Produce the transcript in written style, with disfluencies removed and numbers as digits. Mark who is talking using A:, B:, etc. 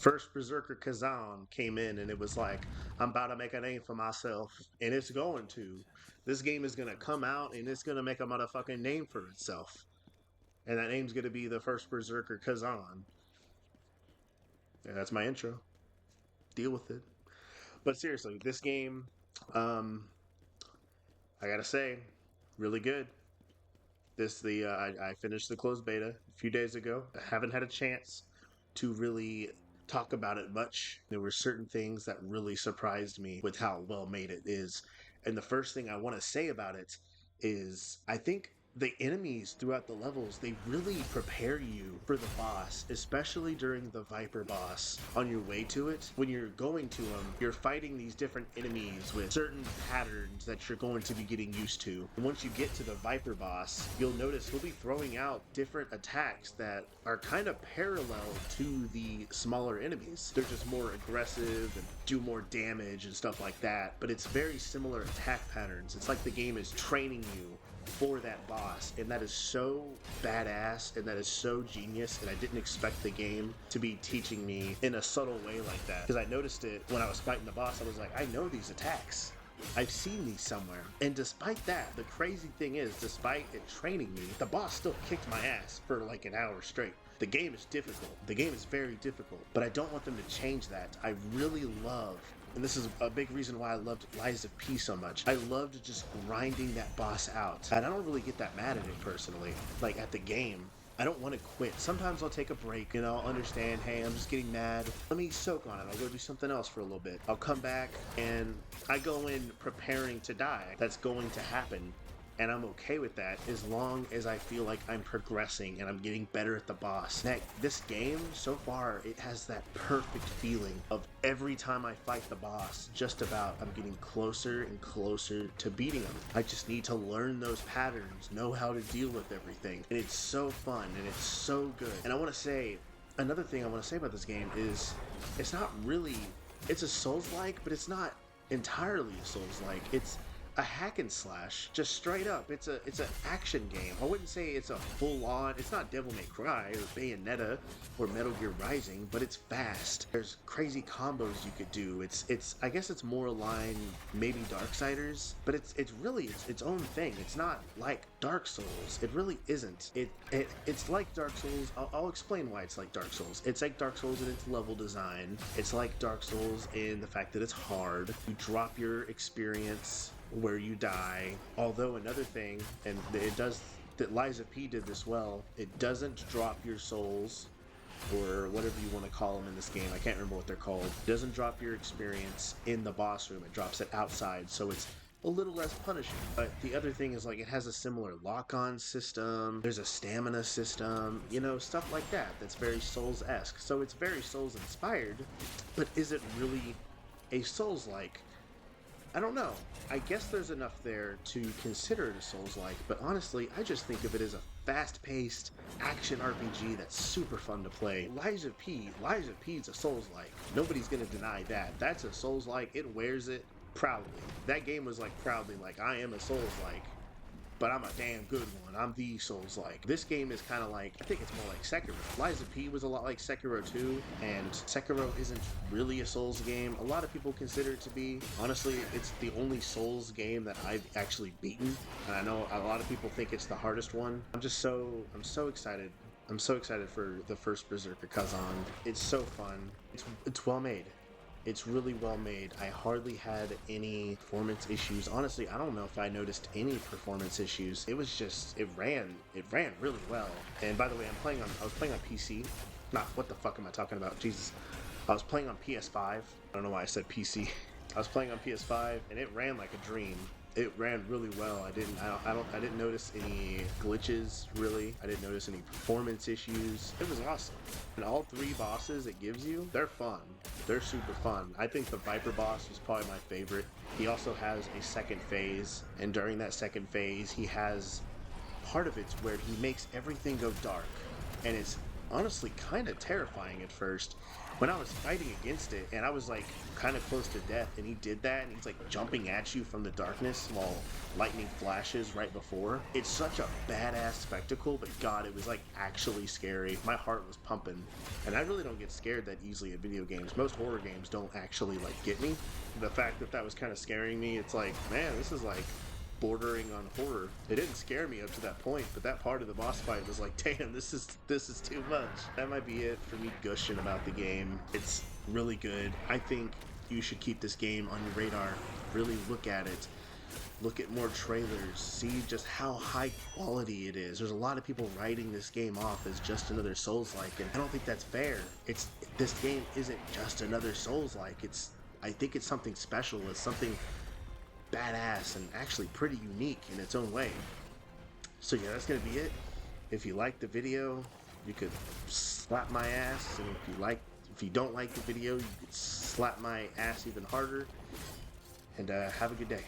A: First Berserker Khazan came in and it was like, I'm about to make a name for myself. And it's going to. This game is going to come out and it's going to make a motherfucking name for itself. And that name's going to be the first Berserker Khazan. And that's my intro. Deal with it. But seriously, this game, um, I gotta say, really good. I finished the closed beta a few days ago. I haven't had a chance to really talk about it much. There were certain things that really surprised me with how well made it is. And the first thing I want to say about it is I think the enemies throughout the levels, they really prepare you for the boss, especially during the Viper boss. On your way to it, when you're going to them, you're fighting these different enemies with certain patterns that you're going to be getting used to. And once you get to the Viper boss, you'll notice he'll be throwing out different attacks that are kind of parallel to the smaller enemies. They're just more aggressive and do more damage and stuff like that, but it's very similar attack patterns. It's like the game is training you for that boss, and that is so badass and that is so genius, and I didn't expect the game to be teaching me in a subtle way like that, because I noticed it when I was fighting the boss. I was like, I know these attacks, I've seen these somewhere. And despite that, the crazy thing is, despite it training me, the boss still kicked my ass for like an hour straight. The game is difficult. The game is very difficult, but I don't want them to change that. I really love, and this is a big reason why I loved Lies of P so much, I loved just grinding that boss out. And I don't really get that mad at it personally. Like at the game, I don't want to quit. Sometimes I'll take a break and I'll understand, hey, I'm just getting mad. Let me soak on it. I'll go do something else for a little bit. I'll come back and I go in preparing to die. That's going to happen. And I'm okay with that as long as I feel like I'm progressing and I'm getting better at the boss. This game, so far, it has that perfect feeling of every time I fight the boss, just about I'm getting closer and closer to beating him. I just need to learn those patterns, know how to deal with everything. And it's so fun and it's so good. And I want to say, another thing I want to say about this game is it's not really, it's a Souls-like, but it's not entirely a Souls-like. It's a hack and slash, just straight up. It's an action game. I wouldn't say it's a full-on, it's not Devil May Cry or Bayonetta or Metal Gear Rising, but it's fast. There's crazy combos you could do. It's I guess it's more aligned maybe Darksiders, but it's really its own thing. It's not like Dark Souls. It really isn't. It's like Dark Souls. I'll explain why it's like Dark Souls. It's like Dark Souls in its level design. It's like Dark Souls in the fact that it's hard. You drop your experience where you die. Although another thing, and it does, that Lies of P did this well, it doesn't drop your souls, or whatever you want to call them in this game. I can't remember what they're called. It doesn't drop your experience in the boss room. It drops it outside, so it's a little less punishing. But the other thing is, like, it has a similar lock-on system. There's a stamina system, you know, stuff like that. That's very Souls-esque. So it's very Souls-inspired, but is it really a Souls-like? I don't know. I guess there's enough there to consider it a Souls-like, but honestly, I just think of it as a fast-paced action RPG that's super fun to play. Lies of P is a Souls-like. Nobody's gonna deny that. That's a Souls-like. It wears it proudly. That game was like proudly like, I am a Souls-like, but I'm a damn good one. I'm the Souls-like. This game is kind of like, I think it's more like Sekiro. Lies of P was a lot like Sekiro too, and Sekiro isn't really a Souls game. A lot of people consider it to be. Honestly, it's the only Souls game that I've actually beaten, and I know a lot of people think it's the hardest one. I'm so excited. I'm so excited for the first Berserker Khazan. It's so fun. It's well made. It's really well made. I hardly had any performance issues. Honestly, I don't know if I noticed any performance issues. It was just, it ran really well. And by the way, I was playing on PC. Not, what the fuck am I talking about? Jesus. I was playing on PS5. I don't know why I said PC. I was playing on PS5 and it ran like a dream. It ran really well. I didn't notice any glitches, really. I didn't notice any performance issues. It was awesome. And all three bosses it gives you, they're fun. They're super fun. I think the Viper boss was probably my favorite. He also has a second phase, and during that second phase, he has part of it where he makes everything go dark. And it's honestly kind of terrifying at first. when I was fighting against it and I was like kind of close to death and he did that and he's like jumping at you from the darkness while lightning flashes right before. It's such a badass spectacle, but God, it was like actually scary. My heart was pumping. And I really don't get scared that easily at video games. Most horror games don't actually like get me. The fact that that was kind of scaring me, it's like, man, this is like bordering on horror. It didn't scare me up to that point, but that part of the boss fight was like, damn, this is too much. That might be it for me gushing about the game. It's really good. I think you should keep this game on your radar. Really look at it. Look at more trailers. See just how high quality it is. There's a lot of people writing this game off as just another Souls-like, and I don't think that's fair. This game isn't just another Souls-like. I think it's something special. It's something badass and actually pretty unique in its own way. So yeah, that's gonna be it. If you liked the video, you could slap my ass, and if you don't like the video, you could slap my ass even harder. And have a good day.